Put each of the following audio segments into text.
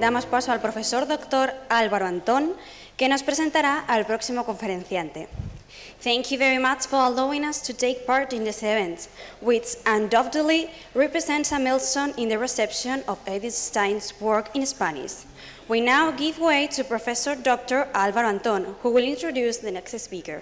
damos paso al profesor doctor Álvaro Antón, que nos presentará al próximo conferenciante. Thank you very much for allowing us to take part in this event, which undoubtedly represents a milestone in the reception of Edith Stein's work in Spanish. We now give way to Professor Dr. Álvaro Antón, who will introduce the next speaker.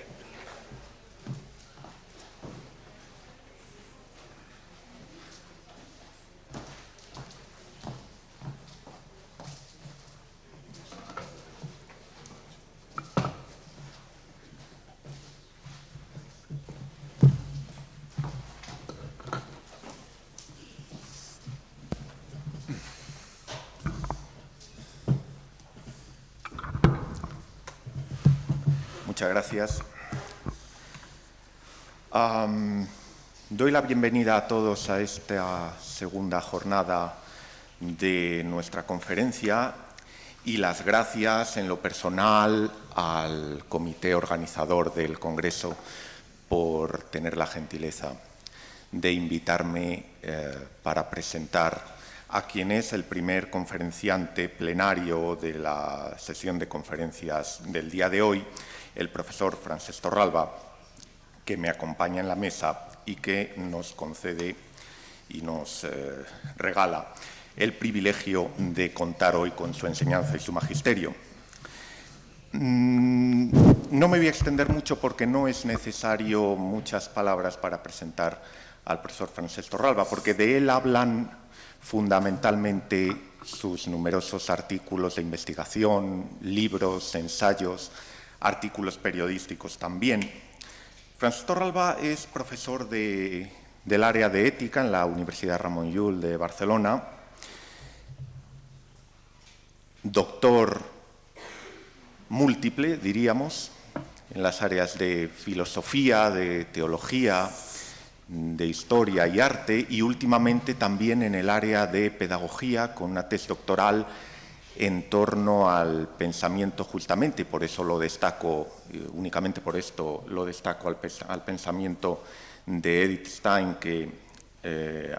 Muchas gracias. Doy la bienvenida a todos a esta segunda jornada de nuestra conferencia y las gracias en lo personal al comité organizador del Congreso por tener la gentileza de invitarme para presentar a quien es el primer conferenciante plenario de la sesión de conferencias del día de hoy, el profesor Francesc Torralba, que me acompaña en la mesa y que nos concede y nos regala el privilegio de contar hoy con su enseñanza y su magisterio. No me voy a extender mucho porque no es necesario muchas palabras para presentar al profesor Francesc Torralba, porque de él hablan fundamentalmente sus numerosos artículos de investigación, libros, ensayos, artículos periodísticos también. Francesc Torralba es profesor del área de ética en la Universidad Ramon Llull de Barcelona, doctor múltiple, diríamos, en las áreas de filosofía, de teología, de historia y arte, y últimamente también en el área de pedagogía, con una tesis doctoral en torno al pensamiento justamente, y por eso lo destaco, únicamente por esto lo destaco al pensamiento de Edith Stein, que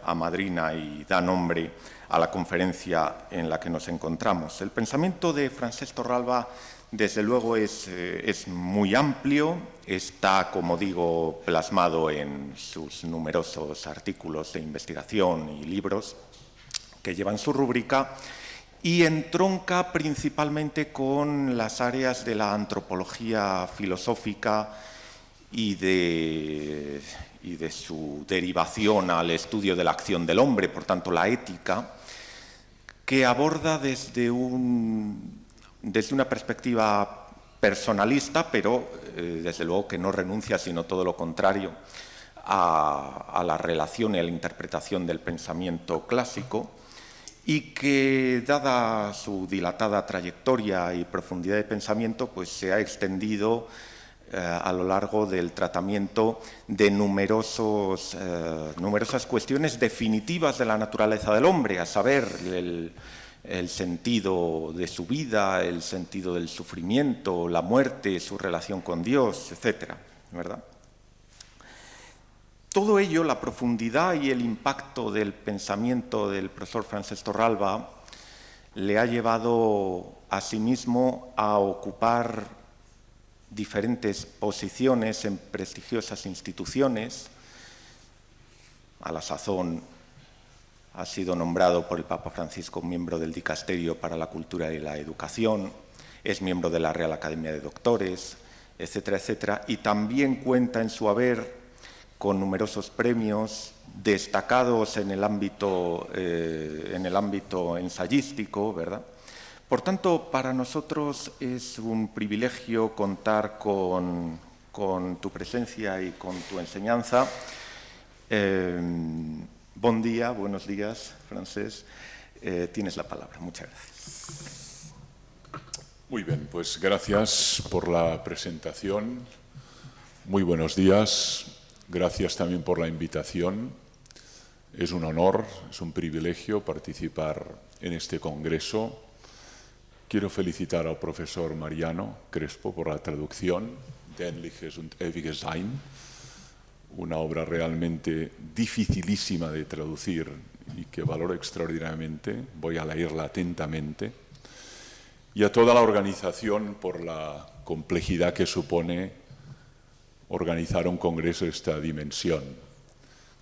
amadrina y da nombre a la conferencia en la que nos encontramos. El pensamiento de Francesc Torralba, desde luego, es muy amplio, está, como digo, plasmado en sus numerosos artículos de investigación y libros que llevan su rúbrica, y entronca principalmente con las áreas de la antropología filosófica y de su derivación al estudio de la acción del hombre, por tanto la ética, que aborda desde una perspectiva personalista, pero desde luego que no renuncia, sino todo lo contrario, a la relación y a la interpretación del pensamiento clásico, y que, dada su dilatada trayectoria y profundidad de pensamiento, pues se ha extendido a lo largo del tratamiento de numerosas cuestiones definitivas de la naturaleza del hombre, a saber, el sentido de su vida, el sentido del sufrimiento, la muerte, su relación con Dios, etcétera, ¿verdad? Todo ello, la profundidad y el impacto del pensamiento del profesor Francesc Torralba, le ha llevado asimismo a ocupar diferentes posiciones en prestigiosas instituciones. A la sazón ha sido nombrado por el Papa Francisco miembro del Dicasterio para la Cultura y la Educación, es miembro de la Real Academia de Doctores, etcétera, etcétera, y también cuenta en su haber con numerosos premios destacados en el ámbito ensayístico, ¿verdad? Por tanto, para nosotros es un privilegio contar con tu presencia y con tu enseñanza. Buen día, buenos días, Francesc. Tienes la palabra. Muchas gracias. Muy bien, pues gracias por la presentación. Muy buenos días. Gracias también por la invitación. Es un honor, es un privilegio participar en este congreso. Quiero felicitar al profesor Mariano Crespo por la traducción de Endliches und Ewiges Sein, una obra realmente dificilísima de traducir y que valoro extraordinariamente. Voy a leerla atentamente. y a toda la organización por la complejidad que supone organizar un congreso de esta dimensión.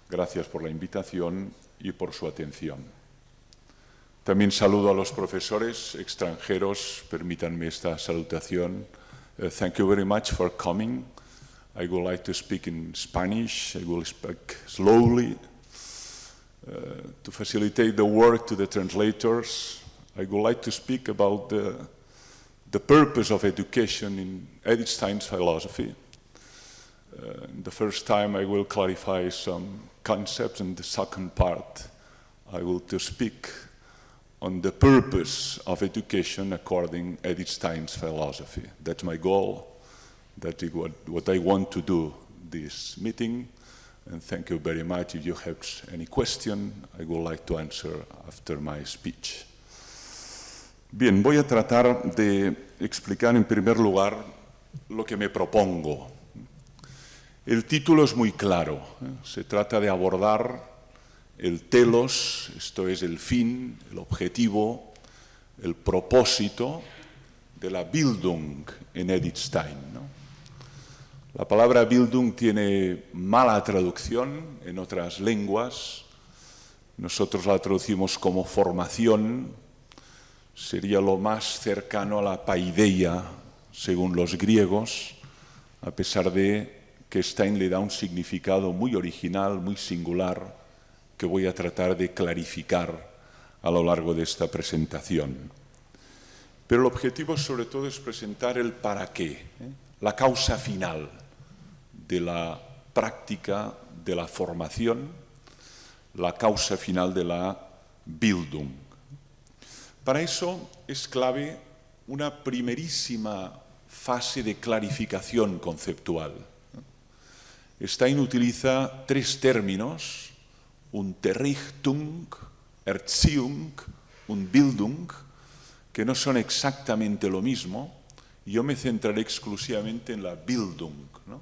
Gracias por la invitación y por su atención. También saludo a los profesores extranjeros, permítanme esta salutación. Thank you very much for coming. I would like to speak in Spanish. I will speak slowly to facilitate the work to the translators. I would like to speak about the purpose of education in Edith Stein's philosophy. The first time I will clarify some concepts, and the second part I will to speak on the purpose of education according to Edith Stein's philosophy. That's my goal. That is what I want to do this meeting. And thank you very much. If you have any question, I would like to answer after my speech. Bien, voy a tratar de explicar en primer lugar lo que me propongo. El título es muy claro. Se trata de abordar el telos, esto es el fin, el objetivo, el propósito de la Bildung en Edith Stein, ¿no? La palabra Bildung tiene mala traducción en otras lenguas. Nosotros la traducimos como formación. Sería lo más cercano a la paideia, según los griegos, a pesar de que Stein le da un significado muy original, muy singular, que voy a tratar de clarificar a lo largo de esta presentación. Pero el objetivo sobre todo es presentar el para qué, la causa final de la práctica de la formación, la causa final de la Bildung. Para eso es clave una primerísima fase de clarificación conceptual. Stein utiliza tres términos: Unterrichtung, Erziehung, und Bildung, que no son exactamente lo mismo. Yo me centraré exclusivamente en la Bildung, ¿no?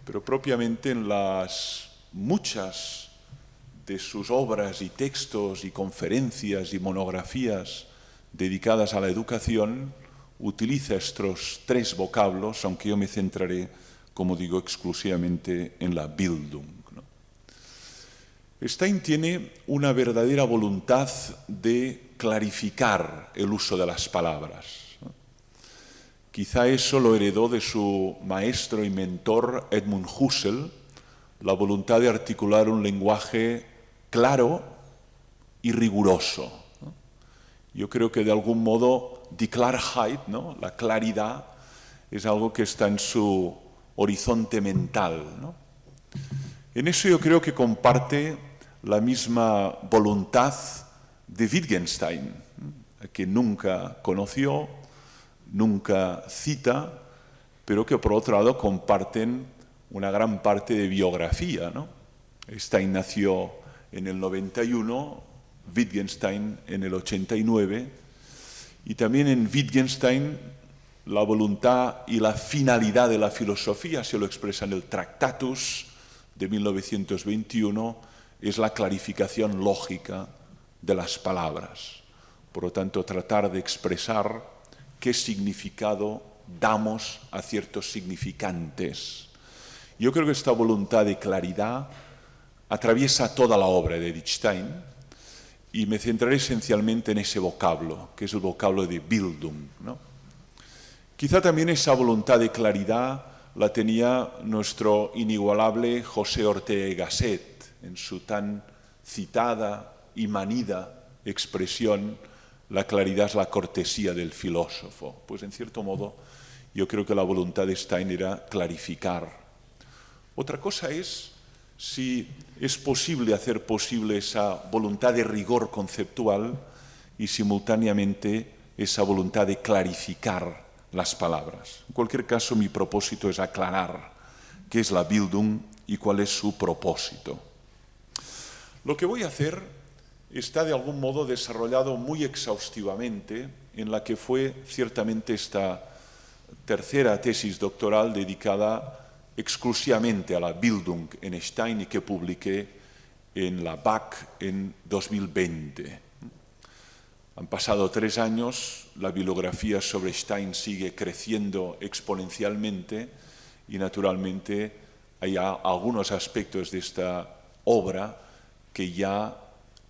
Pero propiamente en las muchas de sus obras y textos y conferencias y monografías dedicadas a la educación, utiliza estos tres vocablos, aunque yo me centraré, como digo, exclusivamente en la Bildung, ¿no? Stein tiene una verdadera voluntad de clarificar el uso de las palabras, ¿no? Quizá eso lo heredó de su maestro y mentor Edmund Husserl, la voluntad de articular un lenguaje claro y riguroso, ¿no? Yo creo que de algún modo die Klarheit, ¿no?, la claridad, es algo que está en su horizonte mental, ¿no? En eso yo creo que comparte la misma voluntad de Wittgenstein, ¿no?, que nunca conoció, nunca cita, pero que por otro lado comparten una gran parte de biografía, ¿no? Stein nació en el 91, Wittgenstein en el 89, y también en Wittgenstein la voluntad y la finalidad de la filosofía se lo expresa en el Tractatus de 1921, es la clarificación lógica de las palabras. Por lo tanto, tratar de expresar qué significado damos a ciertos significantes. Yo creo que esta voluntad de claridad atraviesa toda la obra de Edith Stein y me centraré esencialmente en ese vocablo, que es el vocablo de Bildung, ¿no? Quizá también esa voluntad de claridad la tenía nuestro inigualable José Ortega y Gasset en su tan citada y manida expresión: la claridad es la cortesía del filósofo. Pues en cierto modo yo creo que la voluntad de Stein era clarificar. Otra cosa es si es posible hacer posible esa voluntad de rigor conceptual y simultáneamente esa voluntad de clarificar las palabras. En cualquier caso, mi propósito es aclarar qué es la Bildung y cuál es su propósito. Lo que voy a hacer está de algún modo desarrollado muy exhaustivamente en la que fue ciertamente esta tercera tesis doctoral dedicada exclusivamente a la Bildung en Stein y que publiqué en la BAC en 2020. Han pasado 3 años, la bibliografía sobre Stein sigue creciendo exponencialmente y naturalmente hay algunos aspectos de esta obra que ya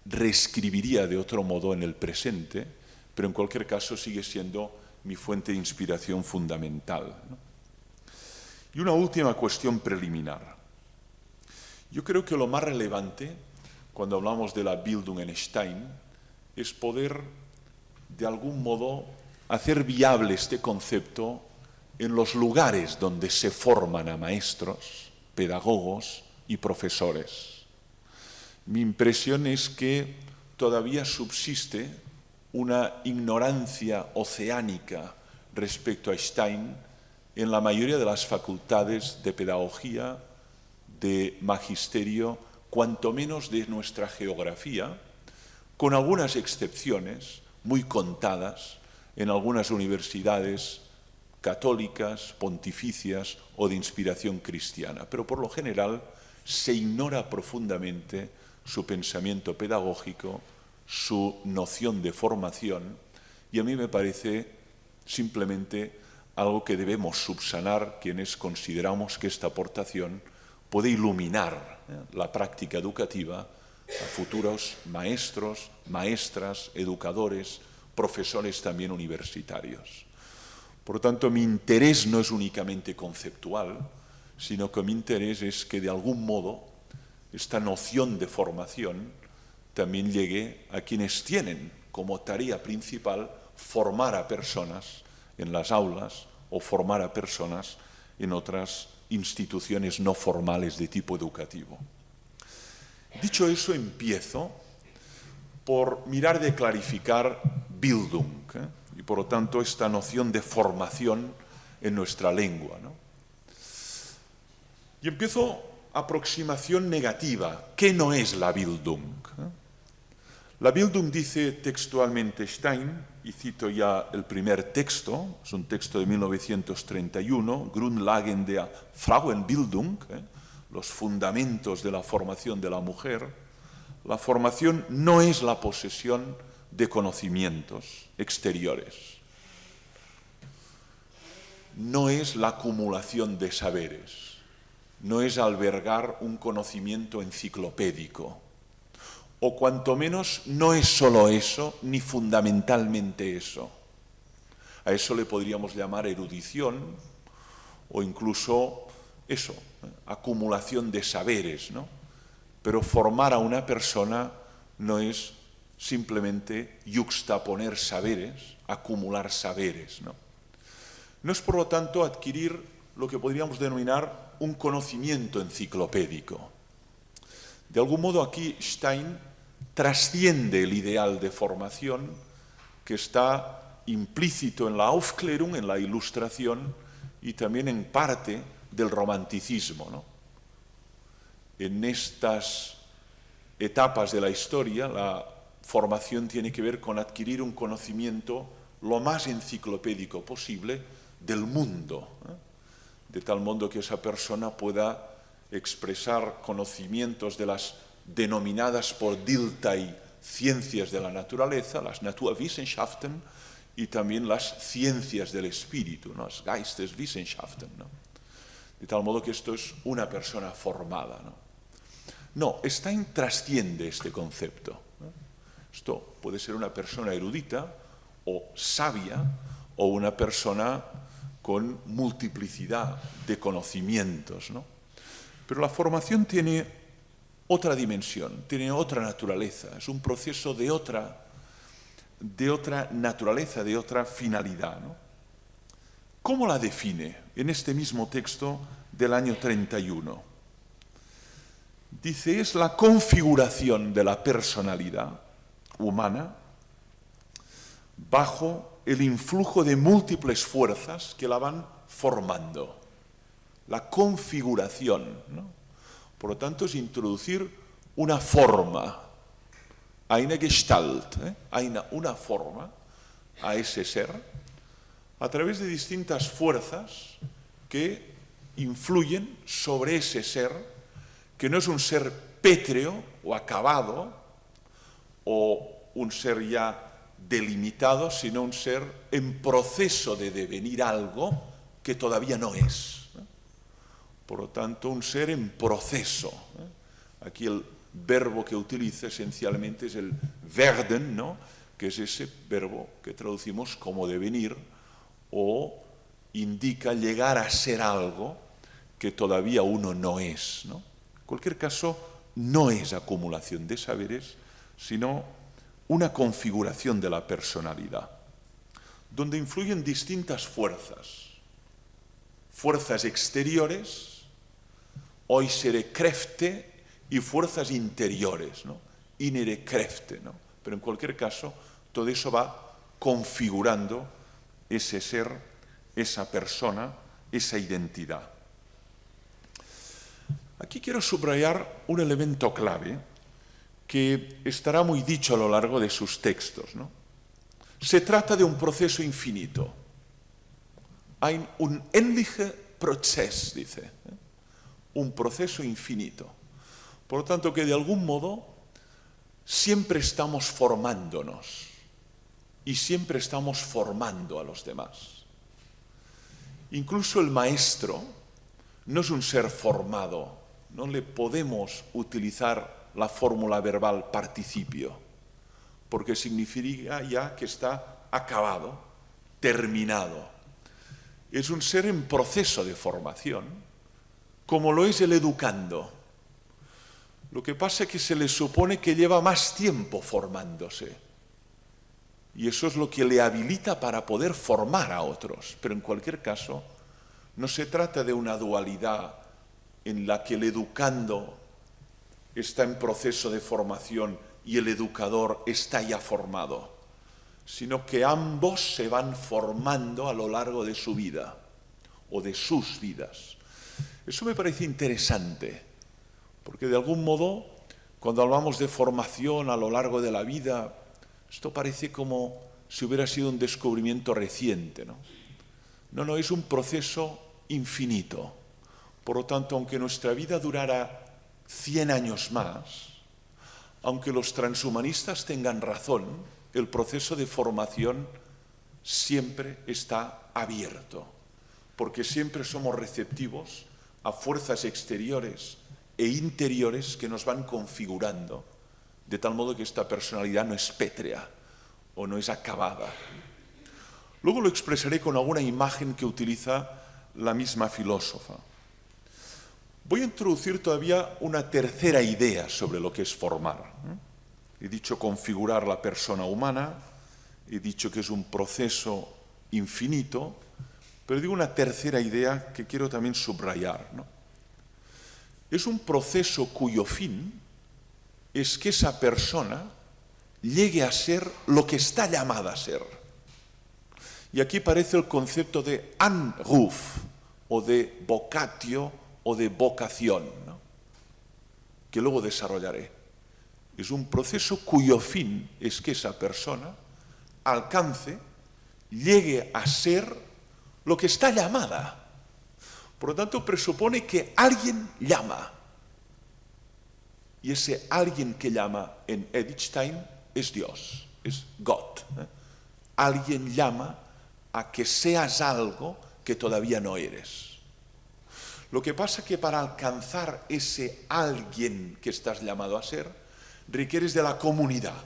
reescribiría de otro modo en el presente, pero en cualquier caso sigue siendo mi fuente de inspiración fundamental, ¿no? Y una última cuestión preliminar. Yo creo que lo más relevante cuando hablamos de la Bildung en Stein es poder, de algún modo, hacer viable este concepto en los lugares donde se forman a maestros, pedagogos y profesores. Mi impresión es que todavía subsiste una ignorancia oceánica respecto a Stein en la mayoría de las facultades de pedagogía, de magisterio, cuanto menos de nuestra geografía, con algunas excepciones muy contadas en algunas universidades católicas, pontificias o de inspiración cristiana. Pero por lo general se ignora profundamente su pensamiento pedagógico, su noción de formación, y a mí me parece simplemente algo que debemos subsanar quienes consideramos que esta aportación puede iluminar la práctica educativa a futuros maestros, maestras, educadores, profesores también universitarios. Por lo tanto, mi interés no es únicamente conceptual, sino que mi interés es que de algún modo esta noción de formación también llegue a quienes tienen como tarea principal formar a personas en las aulas o formar a personas en otras instituciones no formales de tipo educativo. Dicho eso, empiezo por mirar de clarificar Bildung, y por lo tanto esta noción de formación en nuestra lengua, ¿no? Y empiezo aproximación negativa. ¿Qué no es la Bildung? La Bildung, dice textualmente Stein, y cito ya el primer texto, es un texto de 1931, Grundlagen der Frauenbildung, los fundamentos de la formación de la mujer. La formación no es la posesión de conocimientos exteriores, no es la acumulación de saberes, no es albergar un conocimiento enciclopédico, o cuanto menos no es solo eso, ni fundamentalmente eso. A eso le podríamos llamar erudición o incluso eso, acumulación de saberes, ¿no? Pero formar a una persona no es simplemente yuxtaponer saberes, acumular saberes, ¿no? No es, por lo tanto, adquirir lo que podríamos denominar un conocimiento enciclopédico. De algún modo aquí Stein trasciende el ideal de formación que está implícito en la Aufklärung, en la Ilustración y también en parte del romanticismo, ¿no? En estas etapas de la historia, la formación tiene que ver con adquirir un conocimiento lo más enciclopédico posible del mundo, de tal modo que esa persona pueda expresar conocimientos de las denominadas por Dilthey ciencias de la naturaleza, las Naturwissenschaften, y también las ciencias del espíritu, ¿no? Las Geisteswissenschaften, ¿no? De tal modo que esto es una persona formada, ¿no? No, Stein trasciende este concepto, ¿no? Esto puede ser una persona erudita o sabia o una persona con multiplicidad de conocimientos, ¿no? Pero la formación tiene otra dimensión, tiene otra naturaleza, es un proceso de otra naturaleza, de otra finalidad, ¿no? ¿Cómo la define en este mismo texto del año 31? Dice, es la configuración de la personalidad humana bajo el influjo de múltiples fuerzas que la van formando. La configuración, ¿no? Por lo tanto, es introducir una forma, eine Gestalt, una forma a ese ser, a través de distintas fuerzas que influyen sobre ese ser, que no es un ser pétreo o acabado, o un ser ya delimitado, sino un ser en proceso de devenir algo que todavía no es. Por lo tanto, un ser en proceso. Aquí el verbo que utiliza esencialmente es el werden, ¿no?, que es ese verbo que traducimos como devenir o indica llegar a ser algo que todavía uno no es, ¿no? En cualquier caso, no es acumulación de saberes, sino una configuración de la personalidad, donde influyen distintas fuerzas. Fuerzas exteriores, äußere Kräfte, y fuerzas interiores, ¿no?, innere Kräfte, ¿no? Pero en cualquier caso, todo eso va configurando ese ser, esa persona, esa identidad. Aquí quiero subrayar un elemento clave que estará muy dicho a lo largo de sus textos, ¿no? Se trata de un proceso infinito. Ein unendlicher Prozess, dice, un proceso infinito. Por lo tanto, que de algún modo siempre estamos formándonos y siempre estamos formando a los demás. Incluso el maestro no es un ser formado, no le podemos utilizar la fórmula verbal participio, porque significa ya que está acabado, terminado. Es un ser en proceso de formación, como lo es el educando. Lo que pasa es que se le supone que lleva más tiempo formándose. Y eso es lo que le habilita para poder formar a otros. Pero en cualquier caso, no se trata de una dualidad en la que el educando está en proceso de formación y el educador está ya formado, sino que ambos se van formando a lo largo de su vida o de sus vidas. Eso me parece interesante. Porque de algún modo, cuando hablamos de formación a lo largo de la vida, esto parece como si hubiera sido un descubrimiento reciente, ¿no? No, es un proceso infinito. Por lo tanto, aunque nuestra vida durara 100 años más, aunque los transhumanistas tengan razón, el proceso de formación siempre está abierto, porque siempre somos receptivos a fuerzas exteriores e interiores que nos van configurando, de tal modo que esta personalidad no es pétrea o no es acabada. Luego lo expresaré con alguna imagen que utiliza la misma filósofa. Voy a introducir todavía una tercera idea sobre lo que es formar. He dicho configurar la persona humana, he dicho que es un proceso infinito, pero digo una tercera idea que quiero también subrayar, ¿no? Es un proceso cuyo fin es que esa persona llegue a ser lo que está llamada a ser. Y aquí aparece el concepto de Anruf, o de vocatio, o de vocación, ¿no?, que luego desarrollaré. Es un proceso cuyo fin es que esa persona alcance, llegue a ser lo que está llamada. Por lo tanto, presupone que alguien llama. Y ese alguien que llama en Edstein es Dios, es God. Alguien llama a que seas algo que todavía no eres. Lo que pasa es que para alcanzar ese alguien que estás llamado a ser, requieres de la comunidad.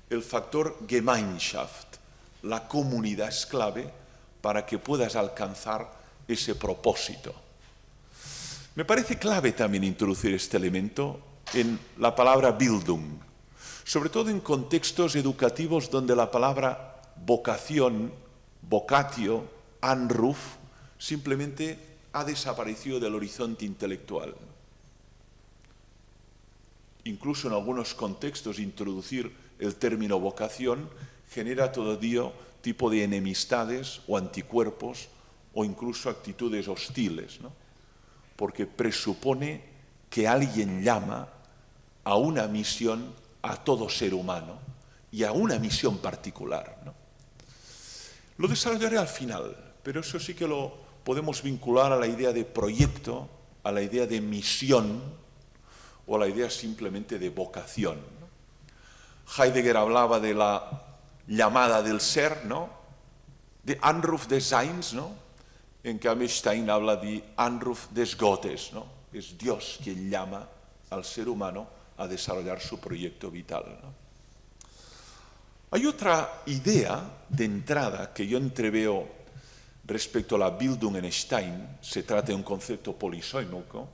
El factor Gemeinschaft, la comunidad es clave para que puedas alcanzar ese propósito. Me parece clave también introducir este elemento en la palabra Bildung, sobre todo en contextos educativos donde la palabra vocación, vocatio, Anruf, simplemente ha desaparecido del horizonte intelectual. Incluso en algunos contextos introducir el término vocación genera todo tipo de enemistades o anticuerpos o incluso actitudes hostiles, ¿no?, porque presupone que alguien llama a una misión a todo ser humano y a una misión particular, ¿no? Lo desarrollaré al final, pero eso sí que lo podemos vincular a la idea de proyecto, a la idea de misión o a la idea simplemente de vocación, ¿no? Heidegger hablaba de la llamada del ser, ¿no? De Anruf des Seins, ¿no? En cambio Stein habla de Anruf des Gottes, ¿no? Es Dios quien llama al ser humano a desarrollar su proyecto vital, ¿no? Hay otra idea de entrada que yo entreveo respecto a la Bildung en Stein. Se trata de un concepto polisémico,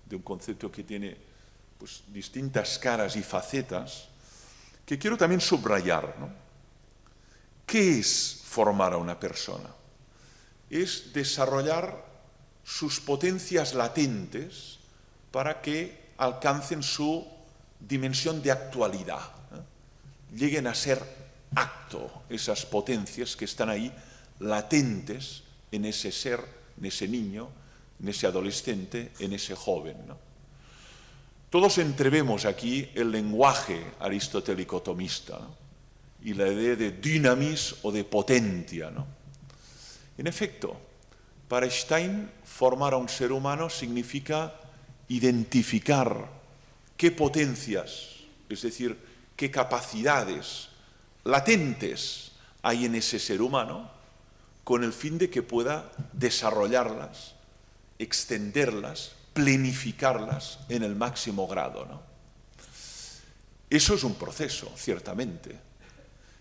de un concepto que tiene pues, distintas caras y facetas, que quiero también subrayar, ¿no? ¿Qué es formar a una persona? Es desarrollar sus potencias latentes para que alcancen su dimensión de actualidad, ¿eh? Lleguen a ser acto, esas potencias que están ahí latentes en ese ser, en ese niño, en ese adolescente, en ese joven, ¿no? Todos entrevemos aquí el lenguaje aristotélico tomista, ¿no? Y la idea de dynamis o de potencia, ¿no? En efecto, para Stein, formar a un ser humano significa identificar qué potencias, es decir, qué capacidades latentes hay en ese ser humano, con el fin de que pueda desarrollarlas, extenderlas, planificarlas en el máximo grado, ¿no? Eso es un proceso, ciertamente.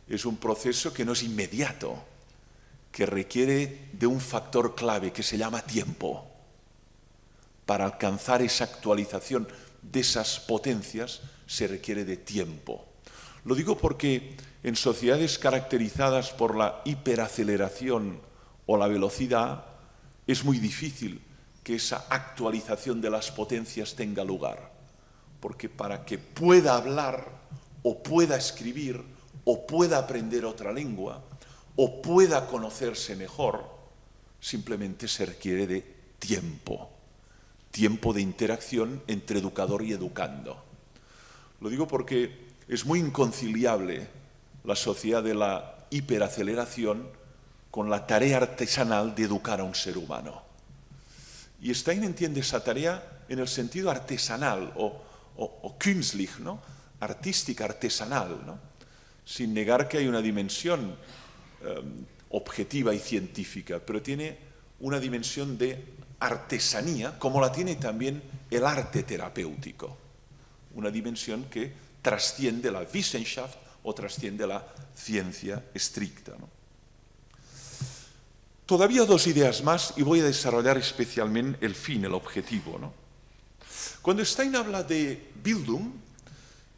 Es un proceso que no es inmediato, que requiere de un factor clave que se llama tiempo. Para alcanzar esa actualización de esas potencias se requiere de tiempo. Lo digo porque en sociedades caracterizadas por la hiperaceleración o la velocidad es muy difícil que esa actualización de las potencias tenga lugar. Porque para que pueda hablar o pueda escribir o pueda aprender otra lengua o pueda conocerse mejor, simplemente se requiere de tiempo. Tiempo de interacción entre educador y educando. Lo digo porque es muy inconciliable la sociedad de la hiperaceleración con la tarea artesanal de educar a un ser humano. Y Stein entiende esa tarea en el sentido artesanal o künstlich, ¿no? Artística, artesanal, ¿no? Sin negar que hay una dimensión objetiva y científica, pero tiene una dimensión de artesanía, como la tiene también el arte terapéutico. Una dimensión que trasciende la Wissenschaft o trasciende la ciencia estricta, ¿no? Todavía dos ideas más y voy a desarrollar especialmente el fin, el objetivo, ¿no? Cuando Stein habla de Bildung,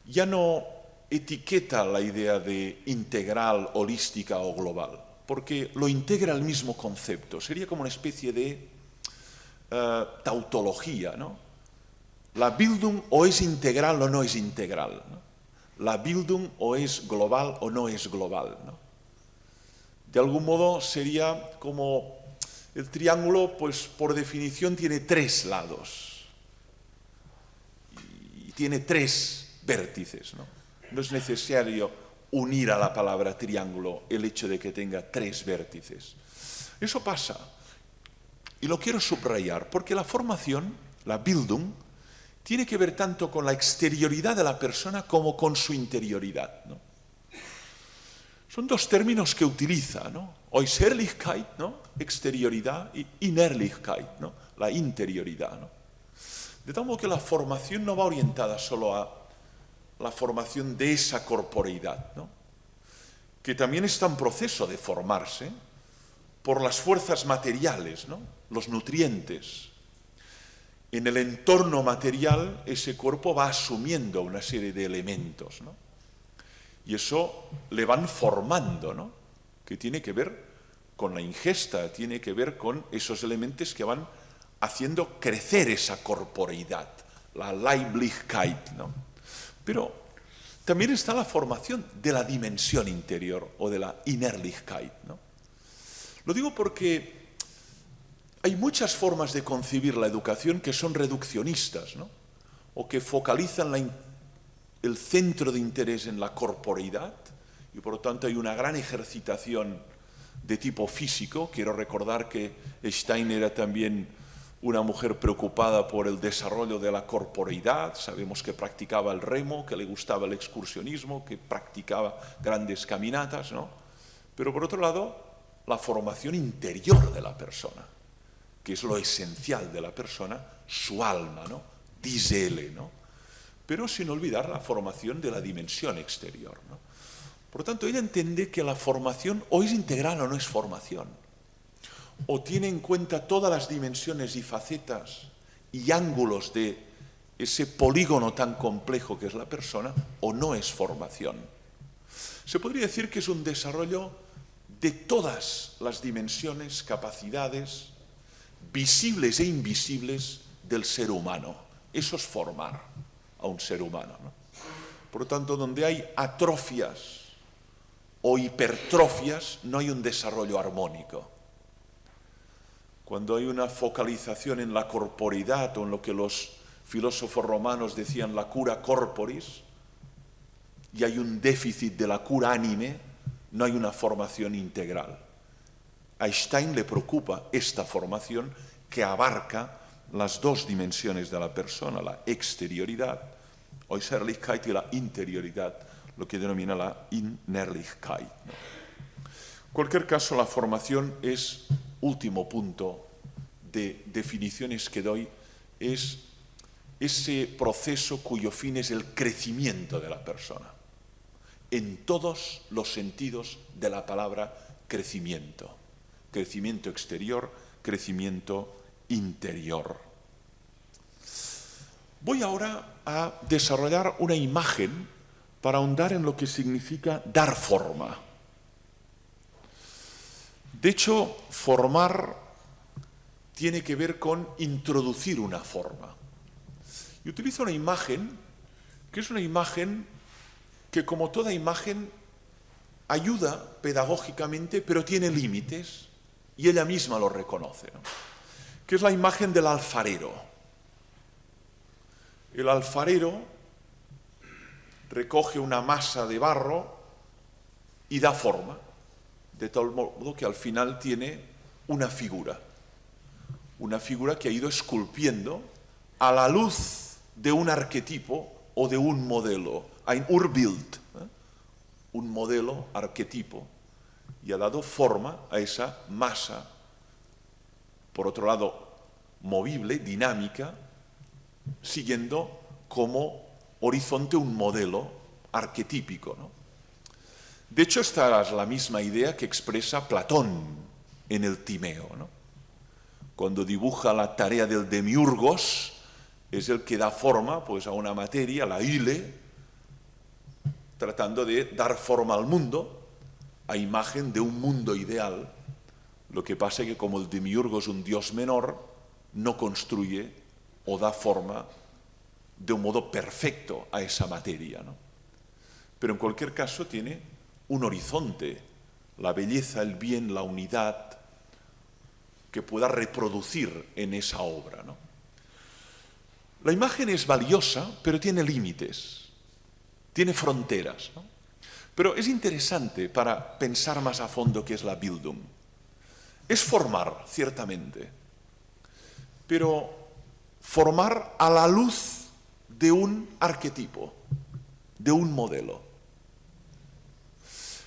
ya no etiqueta la idea de integral, holística o global, porque lo integra al mismo concepto. Sería como una especie de tautología, ¿no? La Bildung o es integral o no es integral, ¿no? La Bildung o es global o no es global, ¿no? De algún modo sería como el triángulo, pues por definición tiene tres lados y tiene tres vértices, ¿no? No es necesario unir a la palabra triángulo el hecho de que tenga tres vértices. Eso pasa, y lo quiero subrayar, porque la formación, la Bildung, tiene que ver tanto con la exterioridad de la persona como con su interioridad, ¿no? Son dos términos que utiliza, ¿no? Äußerlichkeit, ¿no? Exterioridad, y Innerlichkeit, ¿no? La interioridad, ¿no? De tal modo que la formación no va orientada solo a la formación de esa corporeidad, ¿no? Que también está en proceso de formarse por las fuerzas materiales, ¿no? Los nutrientes. En el entorno material ese cuerpo va asumiendo una serie de elementos, ¿no? Y eso le van formando, ¿no? Que tiene que ver con la ingesta, tiene que ver con esos elementos que van haciendo crecer esa corporeidad, la Leiblichkeit, ¿no? Pero también está la formación de la dimensión interior o de la Innerlichkeit, ¿no? Lo digo porque hay muchas formas de concebir la educación que son reduccionistas, ¿no? O que focalizan el centro de interés en la corporeidad y por lo tanto hay una gran ejercitación de tipo físico. Quiero recordar que Stein era también una mujer preocupada por el desarrollo de la corporeidad, sabemos que practicaba el remo, que le gustaba el excursionismo, que practicaba grandes caminatas, ¿no? Pero por otro lado, la formación interior de la persona, que es lo esencial de la persona, su alma, ¿no? Dice él, ¿no? Pero sin olvidar la formación de la dimensión exterior, ¿no? Por lo tanto, ella entiende que la formación o es integral o no es formación, o tiene en cuenta todas las dimensiones y facetas y ángulos de ese polígono tan complejo que es la persona, o no es formación. Se podría decir que es un desarrollo de todas las dimensiones, capacidades, visibles e invisibles del ser humano. Eso es formar a un ser humano, ¿no? Por lo tanto, donde hay atrofias o hipertrofias, no hay un desarrollo armónico. Cuando hay una focalización en la corporeidad o en lo que los filósofos romanos decían la cura corporis, y hay un déficit de la cura anime, no hay una formación integral. A Einstein le preocupa esta formación que abarca las dos dimensiones de la persona, la exterioridad, Äußerlichkeit, y la interioridad, lo que denomina la Innerlichkeit, ¿no? En cualquier caso, la formación es, último punto de definiciones que doy, es ese proceso cuyo fin es el crecimiento de la persona, en todos los sentidos de la palabra crecimiento. Crecimiento exterior, crecimiento interior. Voy ahora a desarrollar una imagen para ahondar en lo que significa dar forma. De hecho, formar tiene que ver con introducir una forma. Y utilizo una imagen que es una imagen que, como toda imagen, ayuda pedagógicamente, pero tiene límites, y ella misma lo reconoce, ¿no? Que es la imagen del alfarero. El alfarero recoge una masa de barro y da forma, de tal modo que al final tiene una figura que ha ido esculpiendo a la luz de un arquetipo o de un modelo, ein Urbild, un modelo arquetipo, y ha dado forma a esa masa, por otro lado, movible, dinámica, siguiendo como horizonte un modelo arquetípico, ¿no? De hecho, esta es la misma idea que expresa Platón en el Timeo, ¿no? Cuando dibuja la tarea del demiurgos, es el que da forma, pues, a una materia, la ile, tratando de dar forma al mundo a imagen de un mundo ideal. Lo que pasa es que, como el demiurgo es un dios menor, no construye o da forma de un modo perfecto a esa materia, ¿no? Pero en cualquier caso tiene un horizonte, la belleza, el bien, la unidad, que pueda reproducir en esa obra, ¿no? La imagen es valiosa, pero tiene límites, tiene fronteras, ¿no? Pero es interesante para pensar más a fondo qué es la Bildung. Es formar, ciertamente, pero formar a la luz de un arquetipo, de un modelo.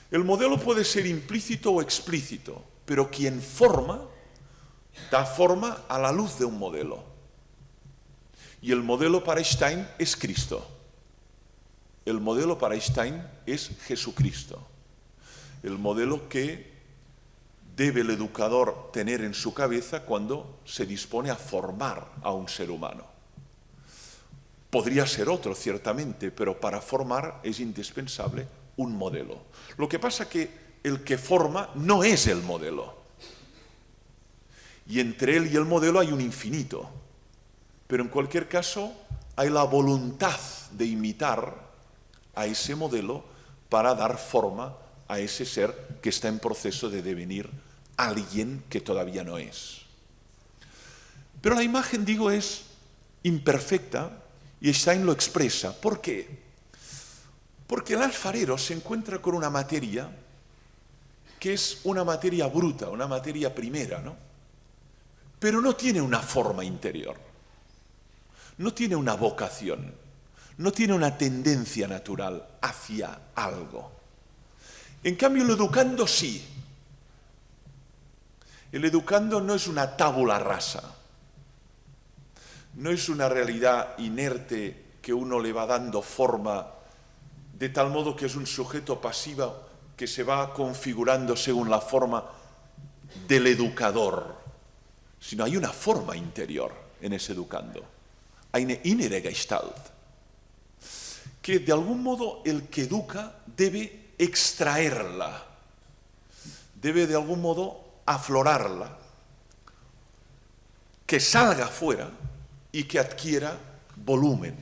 El modelo puede ser implícito o explícito, pero quien forma, da forma a la luz de un modelo. Y el modelo para Einstein es Cristo. El modelo para Einstein es Jesucristo. El modelo que debe el educador tener en su cabeza cuando se dispone a formar a un ser humano. Podría ser otro, ciertamente, pero para formar es indispensable un modelo. Lo que pasa es que el que forma no es el modelo. Y entre él y el modelo hay un infinito. Pero en cualquier caso hay la voluntad de imitar a ese modelo para dar forma a ese ser que está en proceso de devenir alguien que todavía no es. Pero la imagen, digo, es imperfecta y Einstein lo expresa. ¿Por qué? Porque el alfarero se encuentra con una materia que es una materia bruta, una materia primera, ¿no? pero no tiene una forma interior, no tiene una vocación, no tiene una tendencia natural hacia algo. En cambio, el educando sí. El educando no es una tabula rasa, no es una realidad inerte que uno le va dando forma de tal modo que es un sujeto pasivo que se va configurando según la forma del educador, sino hay una forma interior en ese educando, eine innere Gestalt, que de algún modo el que educa debe extraerla, debe de algún modo aflorarla, que salga fuera y que adquiera volumen.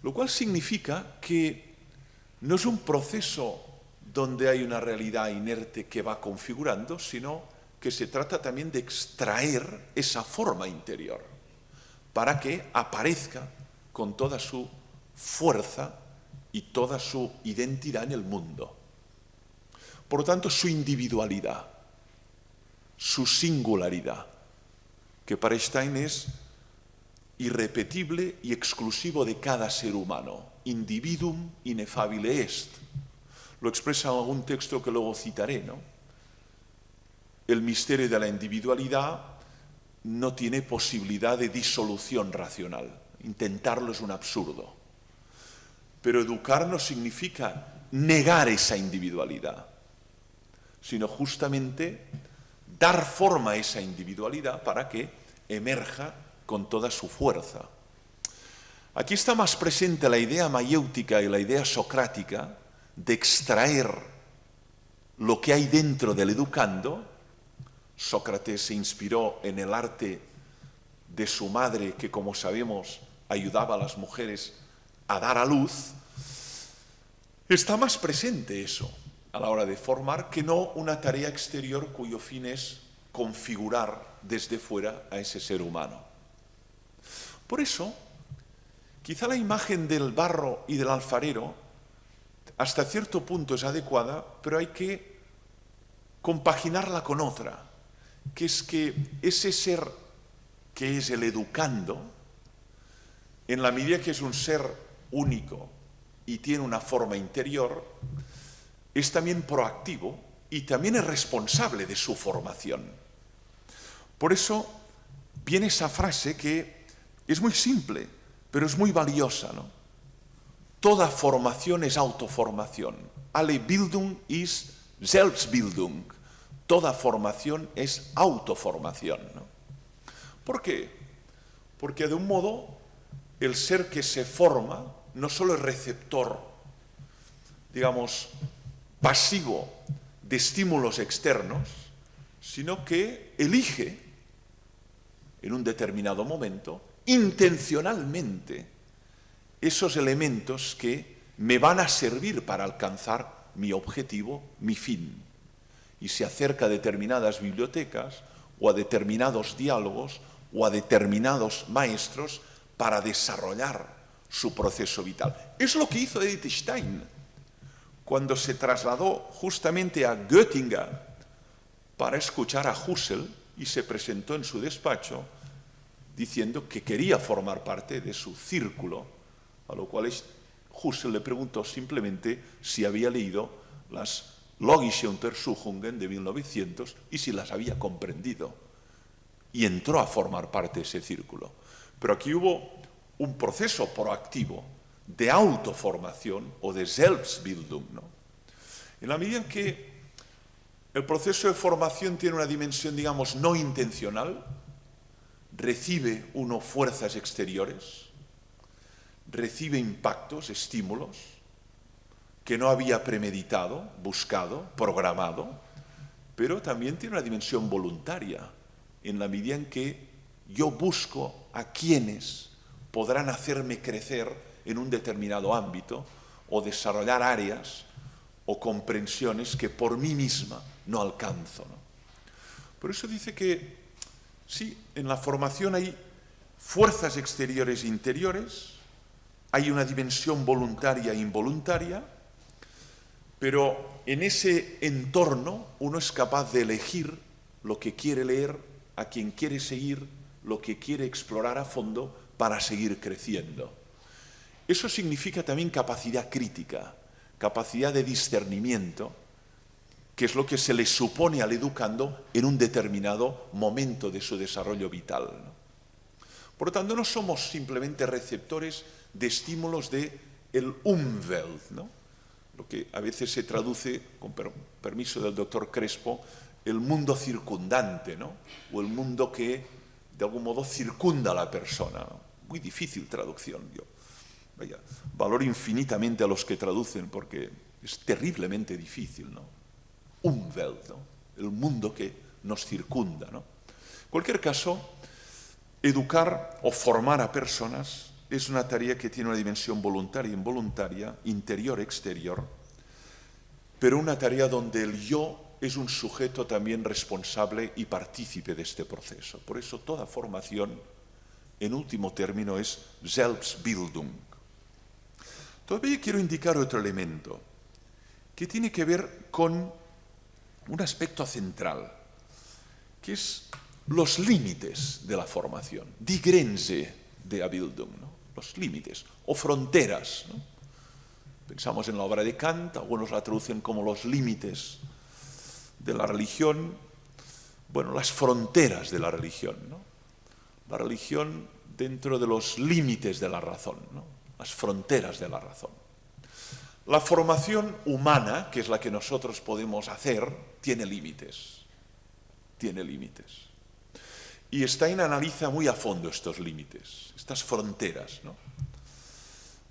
Lo cual significa que no es un proceso donde hay una realidad inerte que va configurando, sino que se trata también de extraer esa forma interior para que aparezca con toda su fuerza y toda su identidad en el mundo. Por lo tanto, su individualidad, su singularidad, que para Stein es irrepetible y exclusivo de cada ser humano, individuum ineffabile est. Lo expresa en algún texto que luego citaré, ¿no? El misterio de la individualidad no tiene posibilidad de disolución racional. Intentarlo es un absurdo. Pero educar no significa negar esa individualidad, sino justamente dar forma a esa individualidad para que emerja con toda su fuerza. Aquí está más presente la idea mayéutica y la idea socrática de extraer lo que hay dentro del educando. Sócrates se inspiró en el arte de su madre, que como sabemos ayudaba a las mujeres a dar a luz. Está más presente eso a la hora de formar que no una tarea exterior cuyo fin es configurar desde fuera a ese ser humano. Por eso, quizá la imagen del barro y del alfarero hasta cierto punto es adecuada, pero hay que compaginarla con otra, que es que ese ser que es el educando, en la medida que es un ser único y tiene una forma interior, es también proactivo y también es responsable de su formación. Por eso viene esa frase que es muy simple, pero es muy valiosa, ¿no? Toda formación es autoformación. Alle Bildung ist Selbstbildung. Toda formación es autoformación, ¿no? ¿Por qué? Porque de un modo el ser que se forma no solo es receptor, digamos, pasivo de estímulos externos, sino que elige en un determinado momento intencionalmente esos elementos que me van a servir para alcanzar mi objetivo, mi fin. Y se acerca a determinadas bibliotecas o a determinados diálogos o a determinados maestros para desarrollar su proceso vital. Es lo que hizo Edith Stein cuando se trasladó justamente a Göttingen para escuchar a Husserl y se presentó en su despacho diciendo que quería formar parte de su círculo, a lo cual Husserl le preguntó simplemente si había leído las Logische Untersuchungen de 1900 y si las había comprendido. Y entró a formar parte de ese círculo. Pero aquí hubo un proceso proactivo de autoformación o de Selbstbildung, ¿no? En la medida en que el proceso de formación tiene una dimensión, digamos, no intencional, recibe uno fuerzas exteriores, recibe impactos, estímulos, que no había premeditado, buscado, programado, pero también tiene una dimensión voluntaria, en la medida en que yo busco a quienes podrán hacerme crecer en un determinado ámbito o desarrollar áreas o comprensiones que por mí misma no alcanzo, ¿no? Por eso dice que sí, en la formación hay fuerzas exteriores e interiores, hay una dimensión voluntaria e involuntaria, pero en ese entorno uno es capaz de elegir lo que quiere leer, a quien quiere seguir lo que quiere explorar a fondo para seguir creciendo. Eso significa también capacidad crítica, capacidad de discernimiento, que es lo que se le supone al educando en un determinado momento de su desarrollo vital, ¿no? Por lo tanto, no somos simplemente receptores de estímulos del Umwelt, ¿no? Lo que a veces se traduce, con permiso del doctor Crespo, el mundo circundante, ¿no? O el mundo que de algún modo circunda a la persona. Muy difícil traducción. Yo, vaya, valoro infinitamente a los que traducen porque es terriblemente difícil, ¿no? Umwelt, ¿no? El mundo que nos circunda, ¿no? En cualquier caso, educar o formar a personas es una tarea que tiene una dimensión voluntaria e involuntaria, interior-exterior, pero una tarea donde el yo es un sujeto también responsable y partícipe de este proceso. Por eso toda formación, en último término, es Selbstbildung. Todavía quiero indicar otro elemento que tiene que ver con un aspecto central, que es los límites de la formación, die Grenze der Bildung, ¿no? Los límites o fronteras, ¿no? Pensamos en la obra de Kant, algunos la traducen como los límites de la religión, bueno, las fronteras de la religión, ¿no? La religión dentro de los límites de la razón, ¿no? Las fronteras de la razón. La formación humana, que es la que nosotros podemos hacer, tiene límites. Tiene límites. Y Stein analiza muy a fondo estos límites, estas fronteras, ¿no?